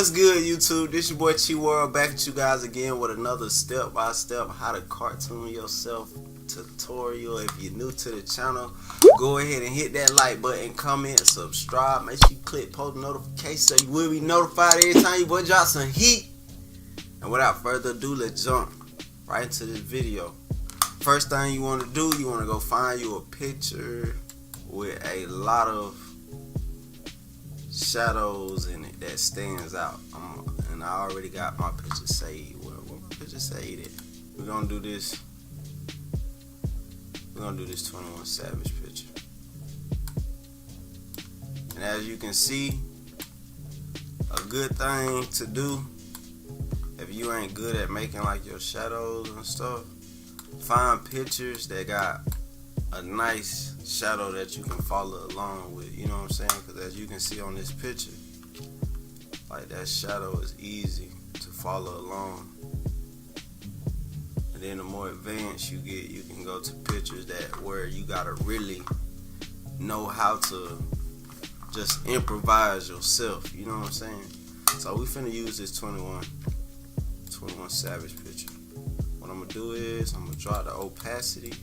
What's good, YouTube? This your boy Chi World back at you guys again with another step-by-step how to cartoon yourself tutorial. If you're new to the channel, go ahead and hit that like button, comment, subscribe. Make sure you click post notification so you will be notified every time you boy drop some heat. And without further ado, let's jump right into this video. First thing you want to do, you want to go find you a picture with a lot of shadows in it that stands out. And I already got my picture saved. Where my picture saved at? We're gonna do this 21 Savage picture. And as you can see, a good thing to do if you ain't good at making like your shadows and stuff, find pictures that got a nice shadow that you can follow along with, you know what I'm saying? Because as you can see on this picture, like that shadow is easy to follow along. And then the more advanced you get, you can go to pictures that where you gotta really know how to just improvise yourself, you know what I'm saying? So we finna use this 21 Savage picture. What I'm gonna do is I'm gonna drop the opacity.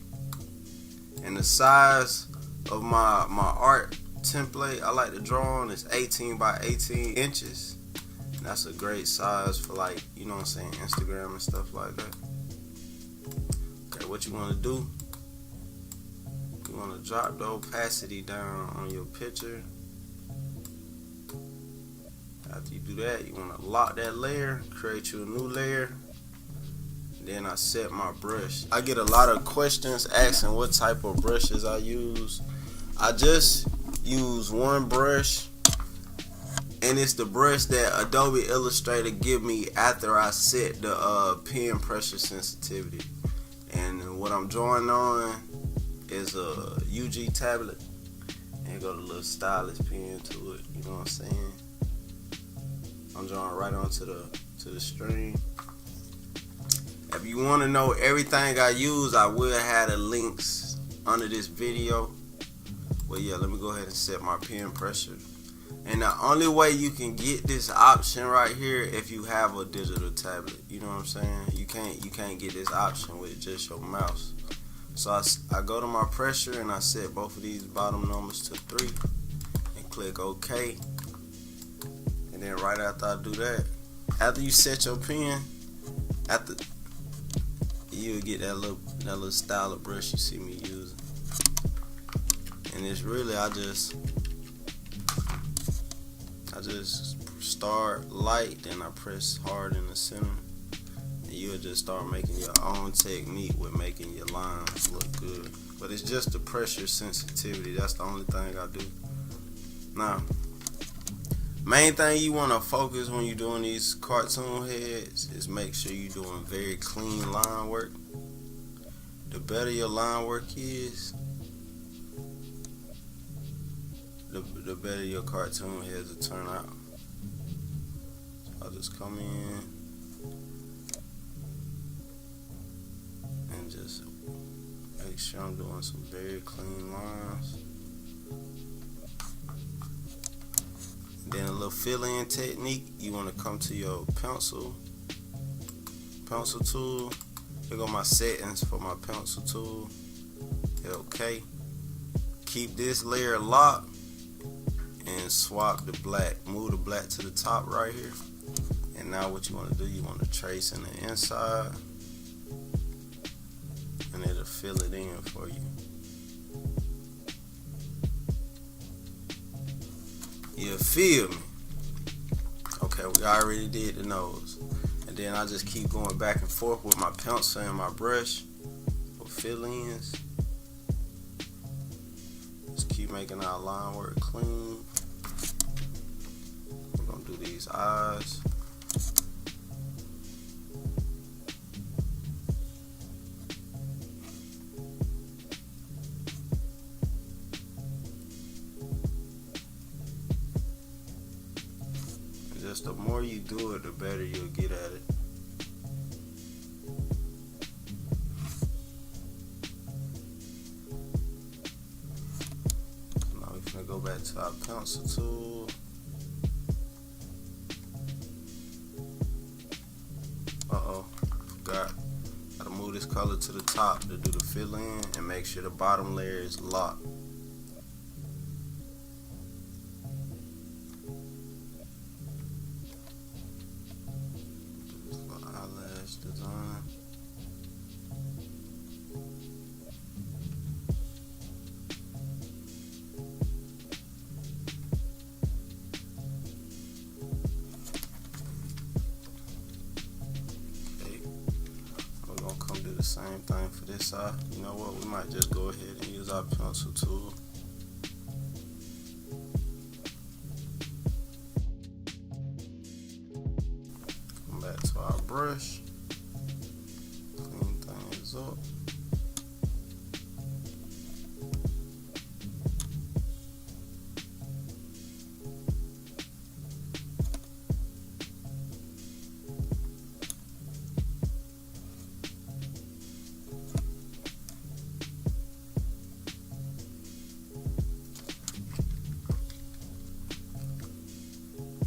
And the size of my art template I like to draw on is 18 by 18 inches. And that's a great size for, like, you know what I'm saying, Instagram and stuff like that. Okay, what you want to do, you want to drop the opacity down on your picture. After you do that, you want to lock that layer, create you a new layer. Then I set my brush. I get a lot of questions asking what type of brushes I use. I just use one brush, and it's the brush that Adobe Illustrator give me after I set the pen pressure sensitivity. And what I'm drawing on is a UG tablet, and got a little stylus pen to it. You know what I'm saying? I'm drawing right onto the string. If you want to know everything I use, I will have the links under this video. Well, yeah, let me go ahead and set my pen pressure. And the only way you can get this option right here if you have a digital tablet. You know what I'm saying? You can't get this option with just your mouse. So I go to my pressure and I set both of these bottom numbers to 3 and click OK. And then right after I do that, after you set your pen, you'll get that little style of brush you see me using. And it's really, I just start light, then I press hard in the center, and you'll just start making your own technique with making your lines look good. But it's just the pressure sensitivity, that's the only thing I do. Now, main thing you want to focus when you're doing these cartoon heads is make sure you're doing very clean line work. The better your line work is, the better your cartoon heads will turn out. So I'll just come in and just make sure I'm doing some very clean lines. Then a little fill-in technique, you want to come to your pencil tool. Here go my settings for my pencil tool. Hit OK. Keep this layer locked and swap the black. Move the black to the top right here. And now what you want to do, you want to trace in the inside, and it'll fill it in for you. You feel me? Okay, we already did the nose. And then I just keep going back and forth with my pencil and my brush for fill-ins. Just keep making our line work clean. We're gonna do these eyes. Just the more you do it, the better you'll get at it. Now we're gonna go back to our pencil tool. color to the top to do the fill in, and make sure the bottom layer is locked. Eyelash design. Do the same thing for this side. You know what, we might just go ahead and use our pencil tool. Come back to our brush, clean things up.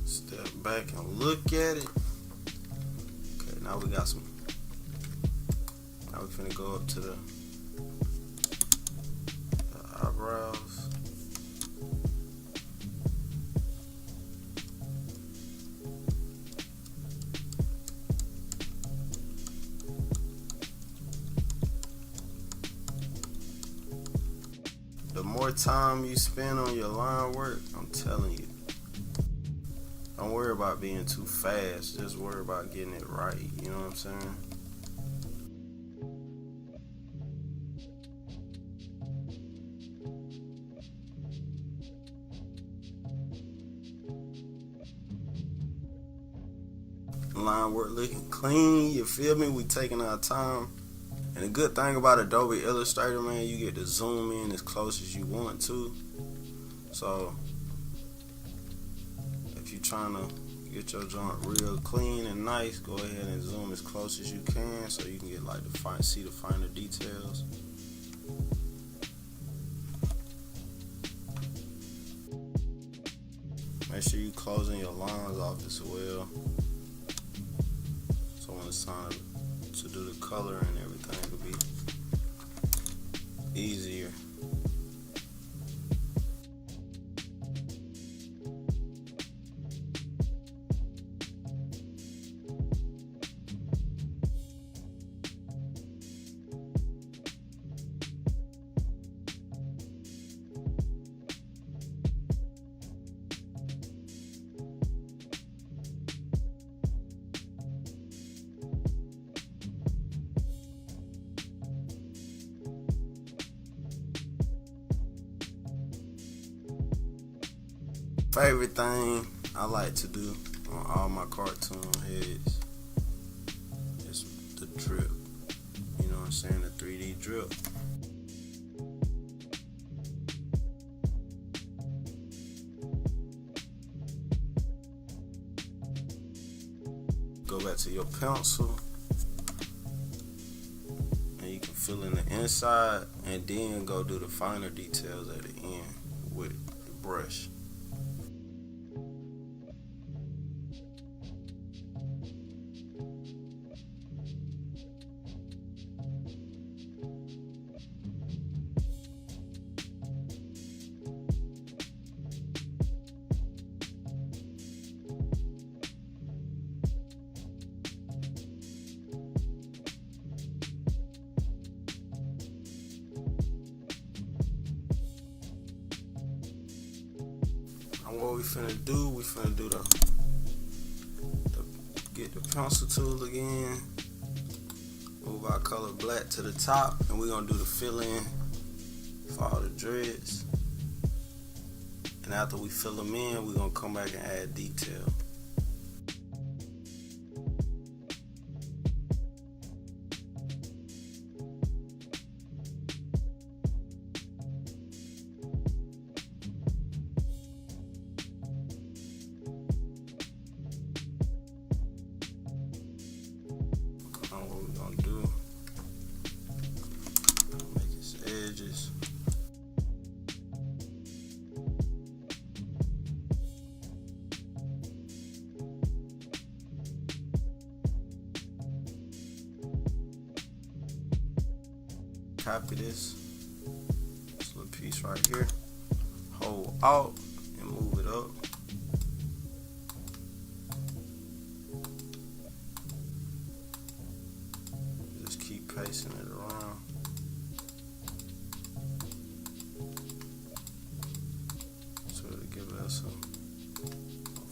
Step back and look at it. Okay, now we got some. Now we're finna go up to the eyebrows. The more time you spend on your line work, I'm telling you, don't worry about being too fast, just worry about getting it right, you know what I'm saying? Line work looking clean, you feel me? We taking our time. And the good thing about Adobe Illustrator, man, you get to zoom in as close as you want to. So if you're trying to get your joint real clean and nice, go ahead and zoom as close as you can so you can get like see the finer details. Make sure you closing your lines off as well, so when it's time to do the color and everything, it'll be easier. Favorite thing I like to do on all my cartoon heads is the drip. You know what I'm saying? The 3D drip. Go back to your pencil and you can fill in the inside and then go do the finer details at the end with the brush. What we finna do the get the pencil tool again, move our color black to the top, and we're gonna do the fill in for all the dreads. And after we fill them in, we're gonna come back and add detail. What we're gonna do, make his edges. copy this little piece right here, hold Alt and move it up. Just keep pasting it around. So it'll give us a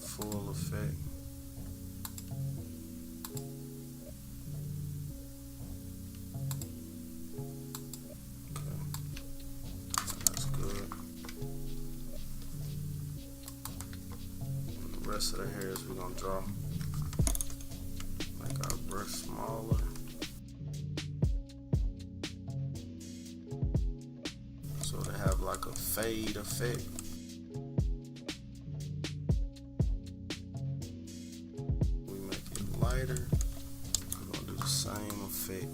full effect. Rest of the hairs we're gonna draw, make our brush smaller, so they have like a fade effect. We make it lighter. We're gonna do the same effect.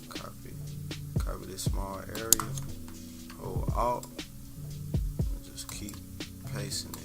Copy this small area, hold Alt, and just keep pasting it.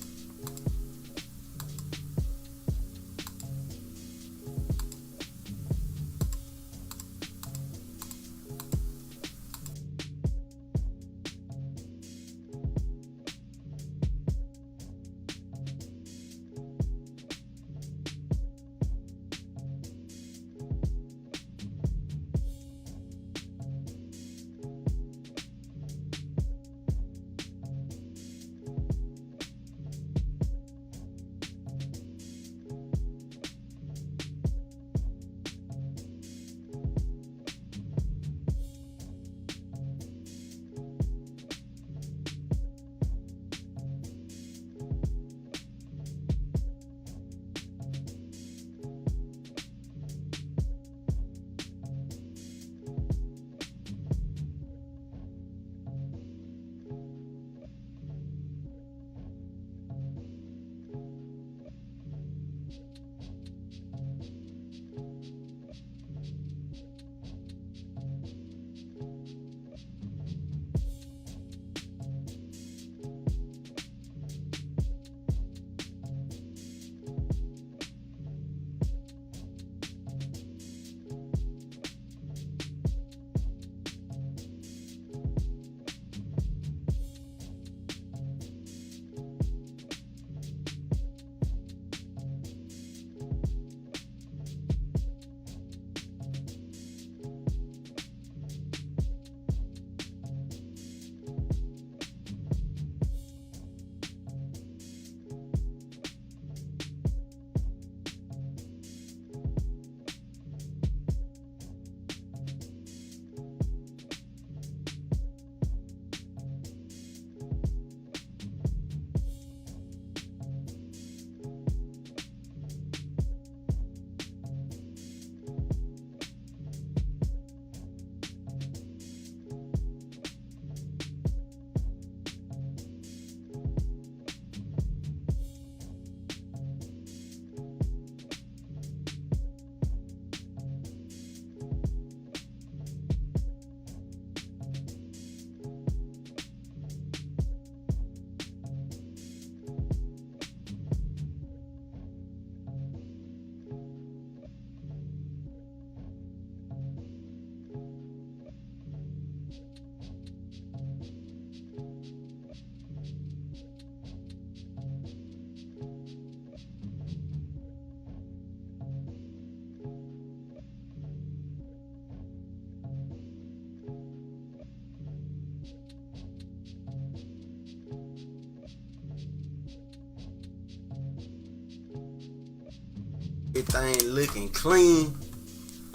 Everything looking clean.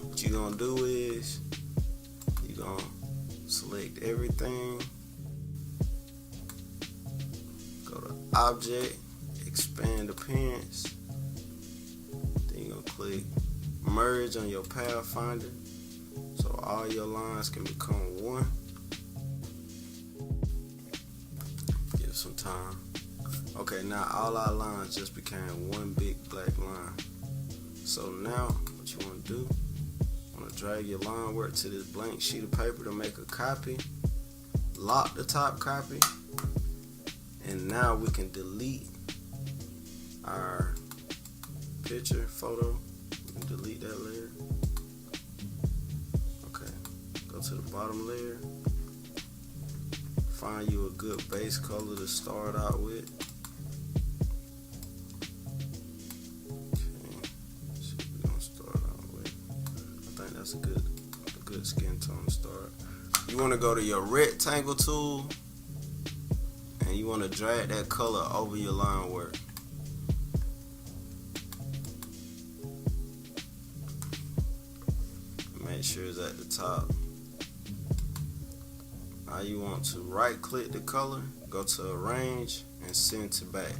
What you're gonna do is you're gonna select everything, go to Object, Expand Appearance, then you're gonna click Merge on your Pathfinder so all your lines can become one. Give it some time. Okay, now all our lines just became one big black line. So now what you want to do, you want to drag your line work to this blank sheet of paper to make a copy, lock the top copy, and now we can delete our picture, photo. We can delete that layer. Okay, go to the bottom layer, find you a good base color to start out with. Okay, so we're gonna start out with, I think that's a good skin tone to start. You want to go to your rectangle tool and you want to drag that color over your line work. Make sure it's at the top. Now you want to right click the color, go to arrange and send to back.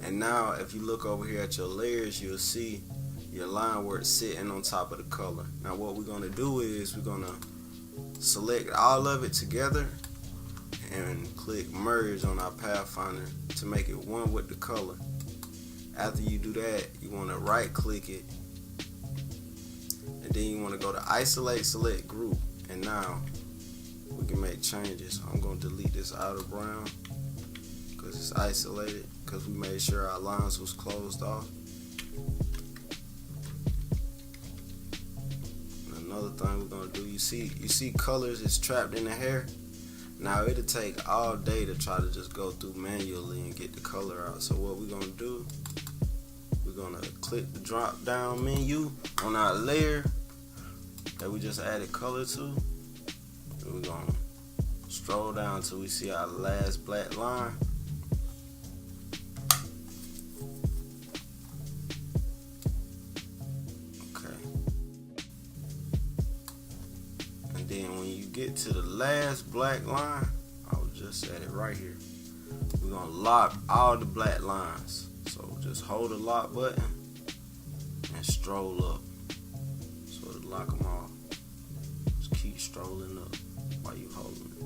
And now if you look over here at your layers, you'll see your line work sitting on top of the color. Now what we're going to do is we're going to select all of it together and click merge on our Pathfinder to make it one with the color. After you do that, you want to right click it, and then you want to go to isolate, select group, and now we can make changes. I'm going to delete this outer brown because it's isolated, because we made sure our lines was closed off. And another thing we're going to do, you see colors is trapped in the hair. Now it'll take all day to try to just go through manually and get the color out. So what we're going to do, we're going to click the drop down menu on our layer that we just added color to. And we're going to stroll down until we see our last black line. Okay. And then when you get to the last black line, I will just set it right here. We're going to lock all the black lines. So just hold the lock button and stroll up. So to lock them all. Just keep strolling up while you holding it.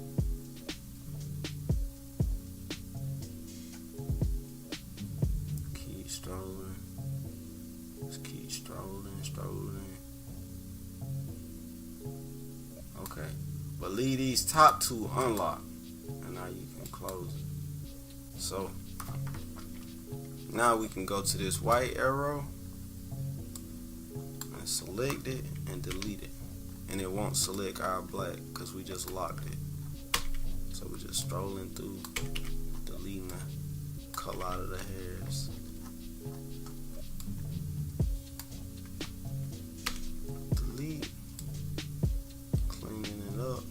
Keep strolling. Just keep strolling. Okay. But leave these top two unlocked. And now you can close it. So now we can go to this white arrow and select it and delete it. And it won't select our black because we just locked it. So we're just strolling through, deleting the color out of the hairs. Delete. Cleaning it up.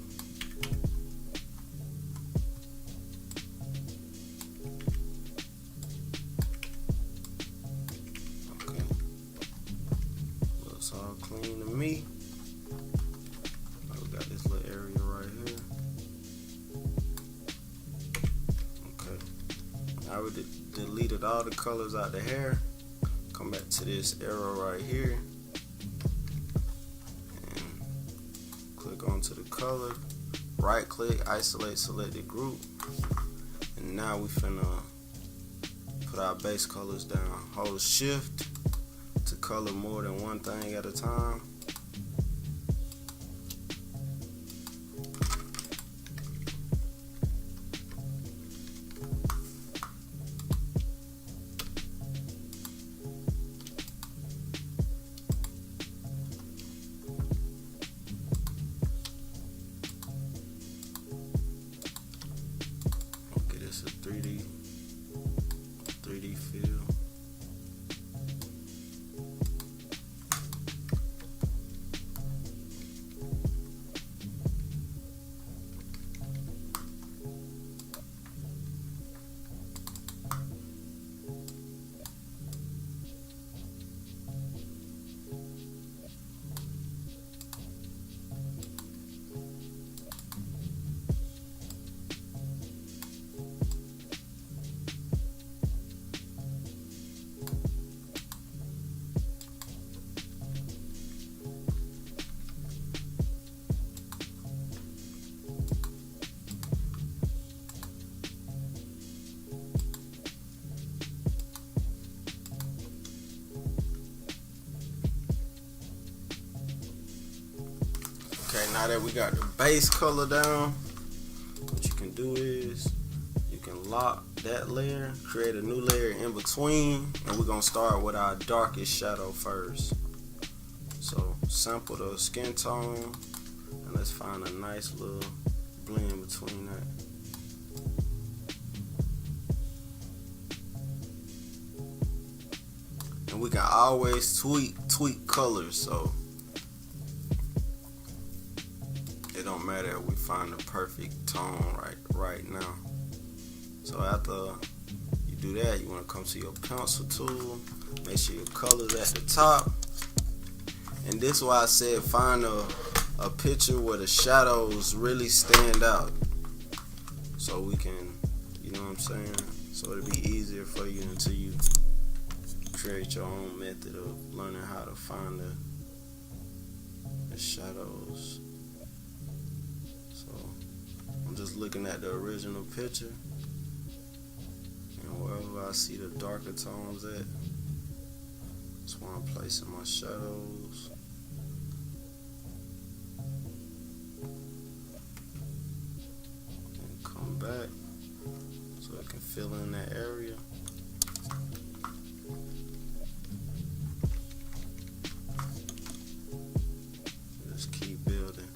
Okay. Looks all clean to me. We got this little area right here. Okay. I already deleted all the colors out the hair. Come back to this arrow right here. And click onto the color. Right click, isolate selected group. And now we finna put our base colors down. Hold shift to color more than one thing at a time. Okay, this is 3D feel. Okay, now that we got the base color down, what you can do is you can lock that layer, create a new layer in between, and we're gonna start with our darkest shadow first. So sample the skin tone, and let's find a nice little blend between that. we can always tweak colors, so it don't matter if we find the perfect tone right now. So after you do that, you want to come to your pencil tool, make sure your color's at the top, and this is why I said find a picture where the shadows really stand out, so we can, you know what I'm saying, so it'll be easier for you until you create your own method of learning how to find the shadows. So I'm just looking at the original picture, and wherever I see the darker tones at, that's where I'm placing my shadows. And come back so I can fill in that area. Just keep building.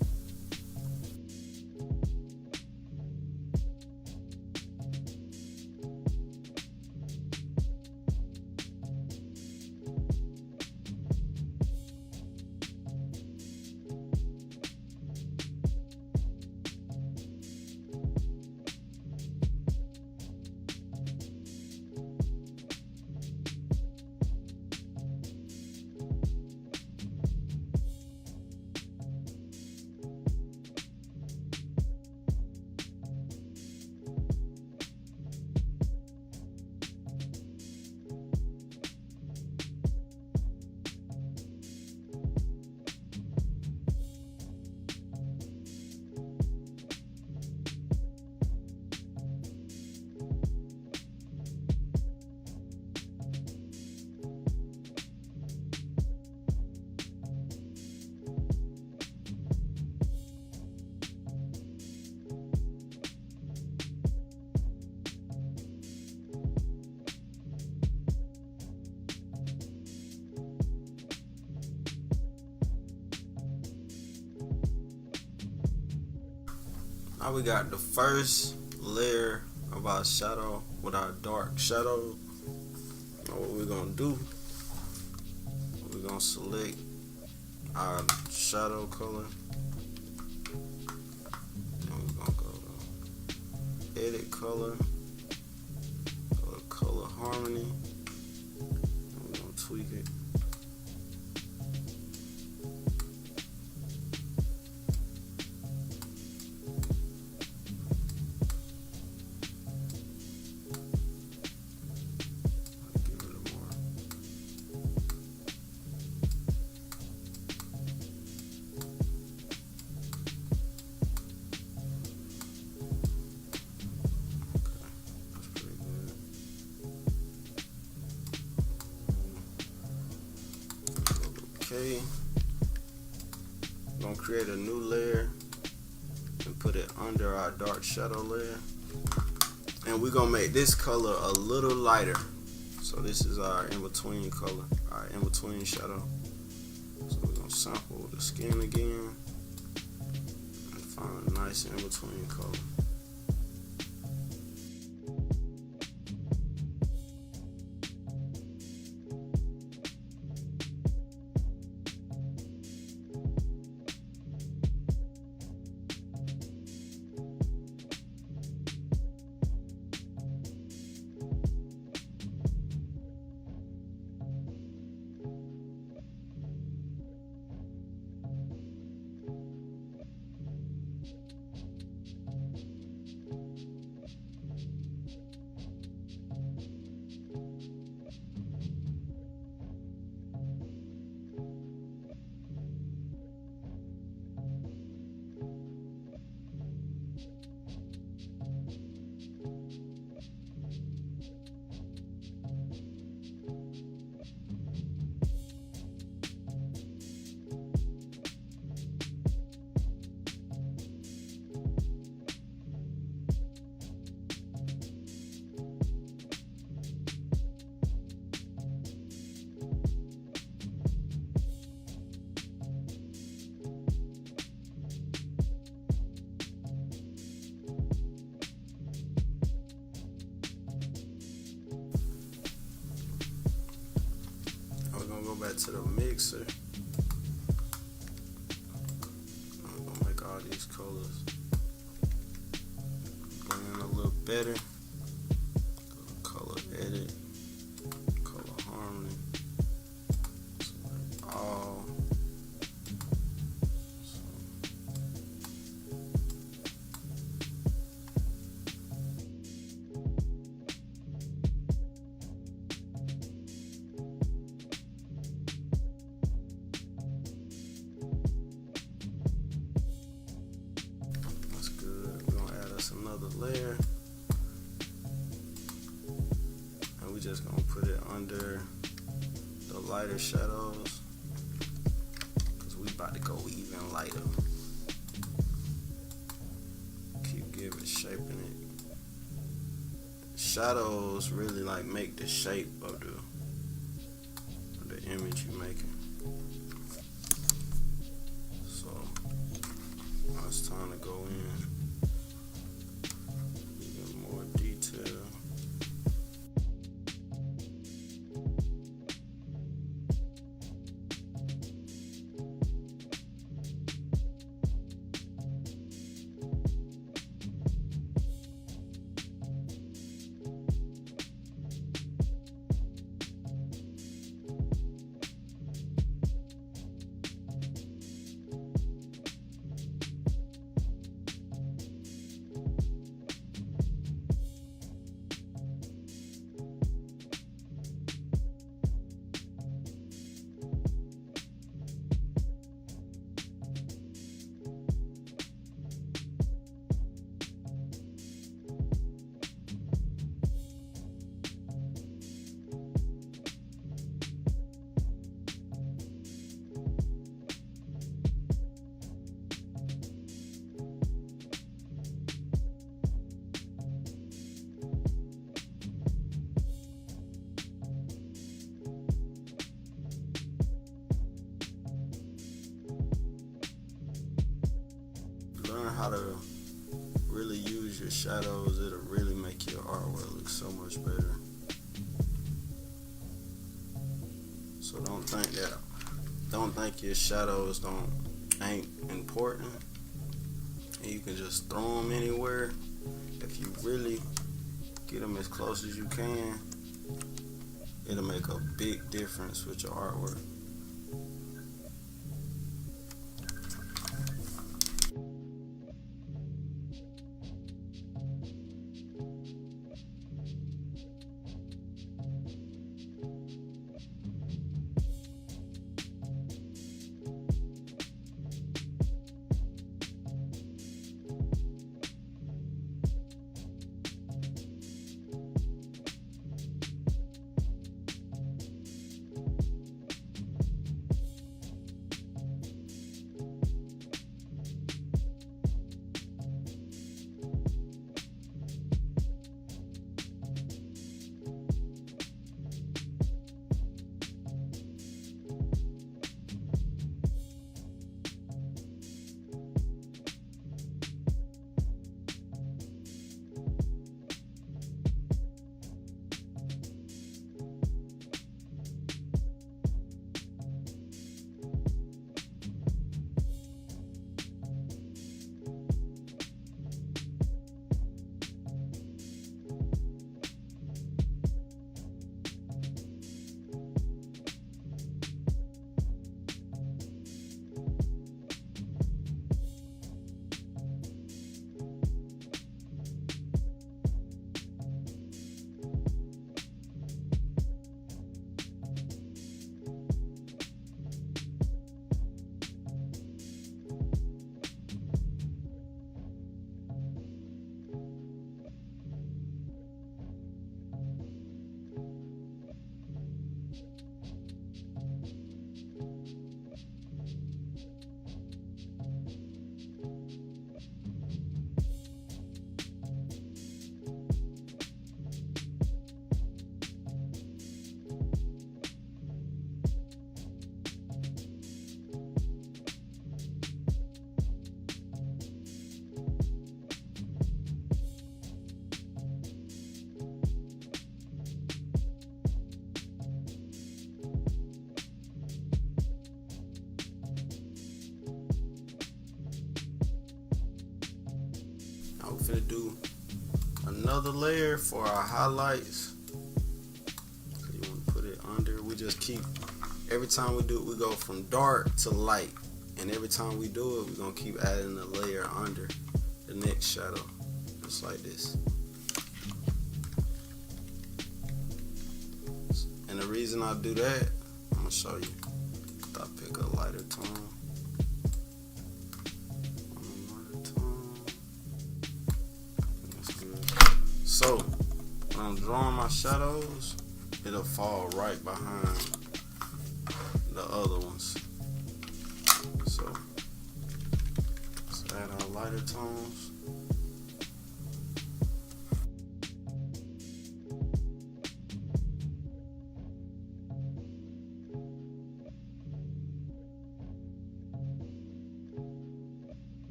Now we got the first layer of our shadow with our dark shadow. Now what we're gonna do, we're gonna select our shadow color, and we're gonna go to edit color, go to color harmony, and we're gonna tweak it. Okay, I'm gonna create a new layer and put it under our dark shadow layer, and we're gonna make this color a little lighter. So this is our in-between color, our in-between shadow. So we're gonna sample the skin again and find a nice in-between color. go back to the mixer. I'm gonna make all these colors blend a little better. Color edit, color harmony, all. That's good. We're gonna add us another layer. And we're just gonna put it under the lighter shadows, because we about to go even lighter. Keep giving, shaping it. Shadows really like make the shape of the image you're making. So now it's time to go in even more detail. Learn how to really use your shadows. It'll really make your artwork look so much better. So don't think your shadows ain't important, and you can just throw them anywhere. If you really get them as close as you can, it'll make a big difference with your artwork. Now we're finna do another layer for our highlights. So you want to put it under. We just keep, every time we do it, we go from dark to light. And every time we do it, we're going to keep adding a layer under the next shadow. Just like this. And the reason I do that, I'm going to show you. I pick a lighter tone. That's good. So, when I'm drawing my shadows, it'll fall right behind the other ones. So, let's add our lighter tones.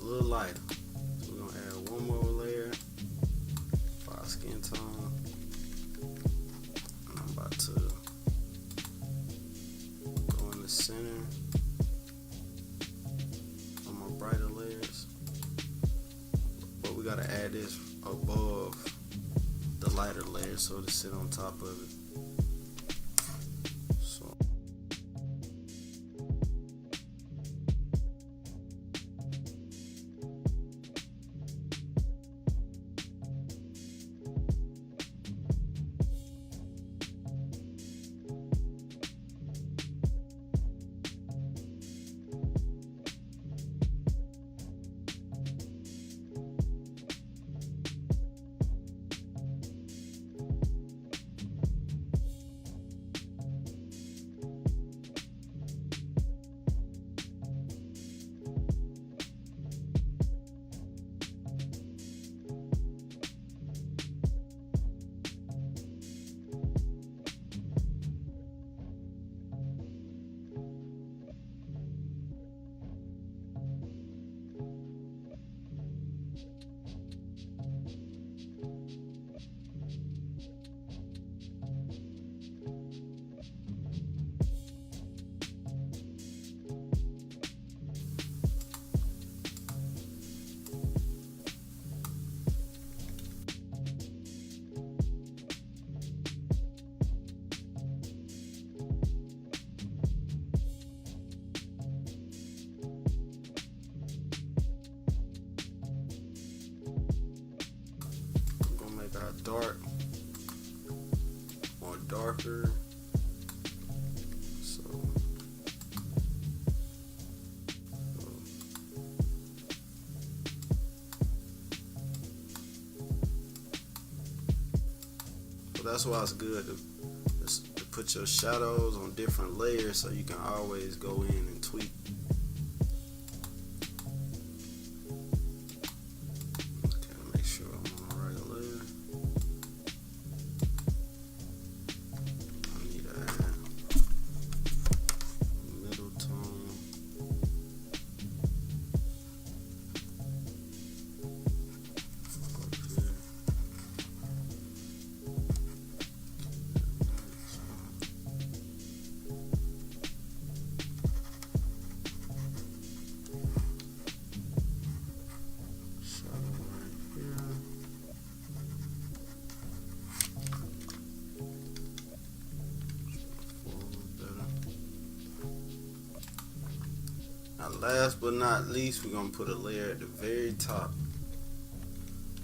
Little lighter. So we're gonna add one more layer for our skin tone. And I'm about to go in the center on my brighter layers. But we gotta add this above the lighter layer so to sit on top of it. Dark, more darker. So that's why it's good to put your shadows on different layers so you can always go in and tweak. Now last but not least, we're going to put a layer at the very top.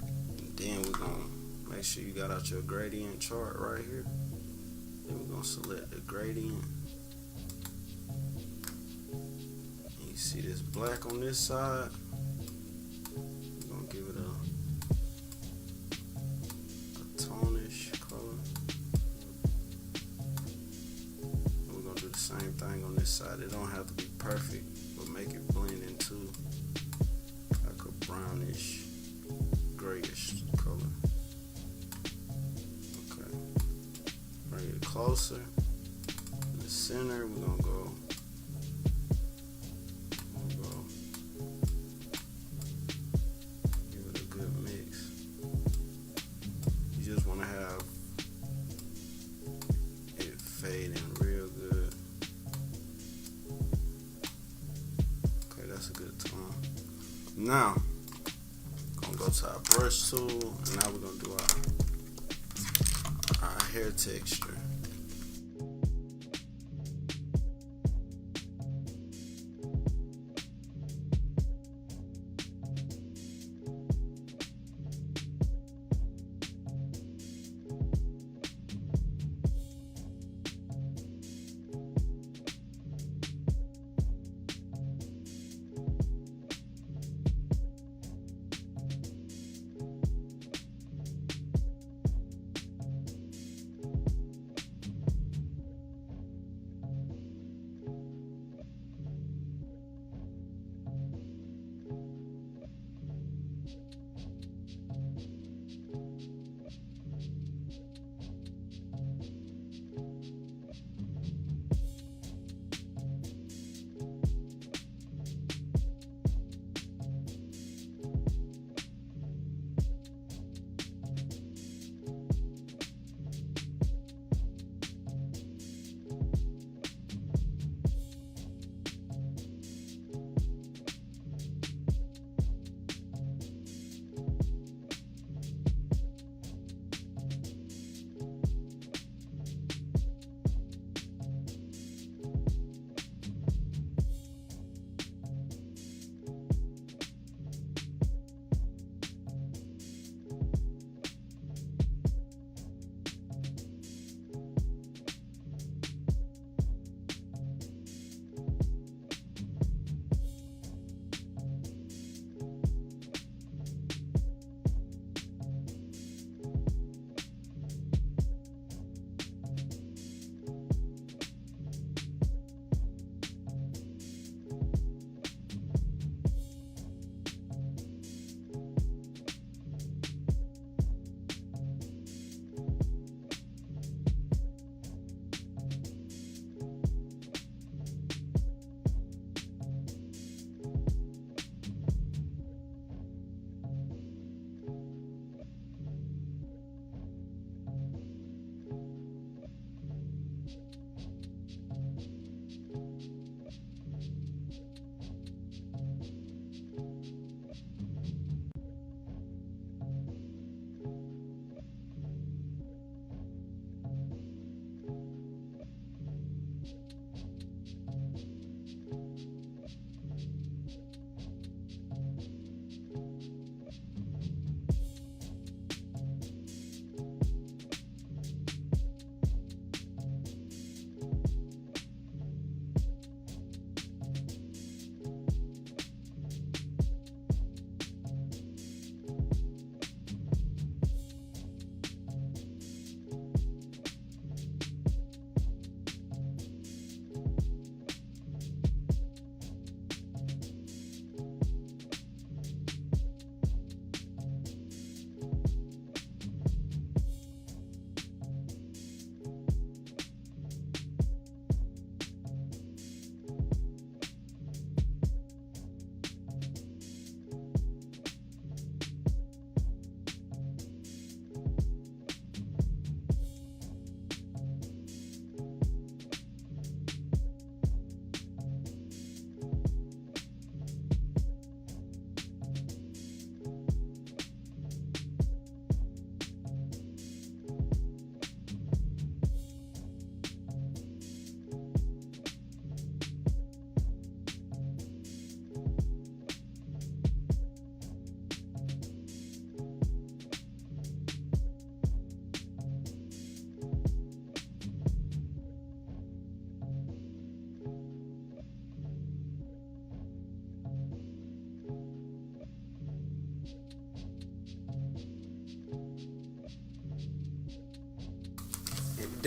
And then we're going to make sure you got out your gradient chart right here. Then we're going to select the gradient. And you see this black on this side. We're going to give it a tonish color. And we're going to do the same thing side. It don't have to be perfect, but make it blend into like a brownish, grayish color. Okay. Bring it closer. In the center, we're gonna go. Give it a good mix. You just want to have it fade in real good. Okay, that's a good tone. Now, gonna go to our brush tool, and now we're gonna do our hair texture.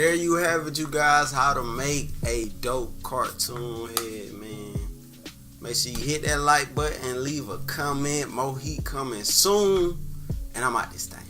there you have it, you guys, how to make a dope cartoon head, man. Make sure you hit that like button, leave a comment. More heat coming soon, and I'm out this thing.